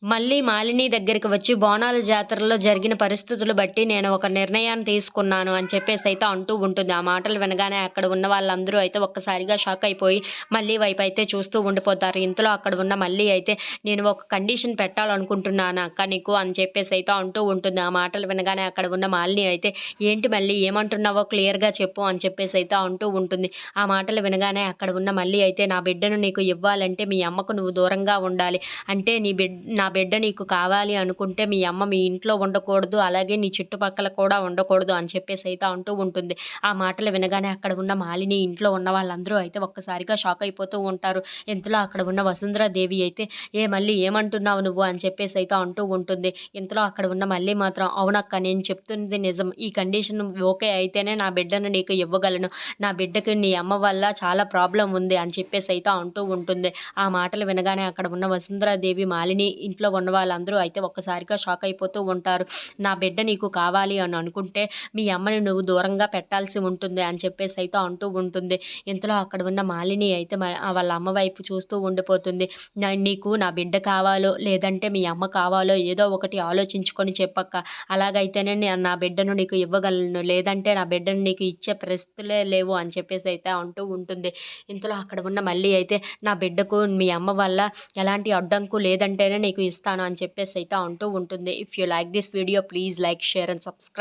మళ్ళీ మాలిని దగ్గరికి వచ్చి బోనాల జాతరలో జరిగిన పరిస్థితులు బట్టి నేను ఒక నిర్ణయాన్ని తీసుకున్నాను అని చెప్పేసైతే అంటూ ఉంటుంది. ఆ మాటలు వినగానే అక్కడ ఉన్న వాళ్ళందరూ అయితే ఒక్కసారిగా షాక్ అయిపోయి మల్లీ వైపు అయితే చూస్తూ ఉండిపోతారు. ఇంతలో అక్కడ ఉన్న మల్లీ అయితే నేను ఒక కండిషన్ పెట్టాలనుకుంటున్నాను అక్క నీకు అని చెప్పేసైతే అంటూ ఉంటుంది. ఆ మాటలు వినగానే అక్కడ ఉన్న మాలిని అయితే ఏంటి మళ్ళీ ఏమంటున్నావో క్లియర్‌గా చెప్పు అని చెప్పేసైతే అంటూ ఉంటుంది. ఆ మాటలు వినగానే అక్కడ ఉన్న మల్లీ అయితే నా బిడ్డను నీకు ఇవ్వాలంటే మీ అమ్మకు నువ్వు దూరంగా ఉండాలి. అంటే నా బిడ్డ నీకు కావాలి అనుకుంటే మీ అమ్మ మీ ఇంట్లో ఉండకూడదు. అలాగే నీ చుట్టుపక్కల కూడా ఉండకూడదు అని చెప్పేసైతే అంటూ ఉంటుంది. ఆ మాటలు వినగానే అక్కడ ఉన్న మాలిని ఇంట్లో ఉన్న వాళ్ళందరూ అయితే ఒక్కసారిగా షాక్ అయిపోతూ ఉంటారు. ఇంతలో అక్కడ ఉన్న వసుంధరాదేవి అయితే మళ్ళీ ఏమంటున్నావు నువ్వు అని చెప్పేసైతే అంటూ ఉంటుంది. ఇంతలో అక్కడ ఉన్న మళ్ళీ మాత్రం అవునక్క నేను చెప్తున్నది నిజం. ఈ కండిషన్ ఓకే అయితేనే నా బిడ్డను నీకు ఇవ్వగలను. నా బిడ్డకి నీ అమ్మ వల్ల చాలా ప్రాబ్లమ్ ఉంది అని చెప్పేసైతే అంటూ ఉంటుంది. ఆ మాటలు వినగానే అక్కడ ఉన్న వసుంధరాదేవి, మాలిని ఇంట్లో ఉన్న వాళ్ళందరూ అయితే ఒక్కసారిగా షాక్ అయిపోతూ ఉంటారు. నా బిడ్డ నీకు కావాలి అని అనుకుంటే మీ అమ్మని నువ్వు దూరంగా పెట్టాల్సి ఉంటుంది అని చెప్పేసైతే అంటూ ఉంటుంది. ఇంతలో అక్కడ ఉన్న మాలిని అయితే వాళ్ళ అమ్మ వైపు చూస్తూ ఉండిపోతుంది. నీకు నా బిడ్డ కావాలో లేదంటే మీ అమ్మ కావాలో ఏదో ఒకటి ఆలోచించుకొని చెప్పక్క. అలాగైతేనే నా బిడ్డను నీకు ఇవ్వగలను. లేదంటే నా బిడ్డను నీకు ఇచ్చే పరిస్థితులే లేవు అని చెప్పేసైతే అంటూ ఉంటుంది. ఇంతలో అక్కడ ఉన్న మల్లి అయితే నా బిడ్డకు మీ అమ్మ వల్ల ఎలాంటి అడ్డంకు లేదంటేనే నీకు ఇస్తాను అని చెప్పేసైతే అంటూ ఉంటుంది. If you like this video please like, share and subscribe.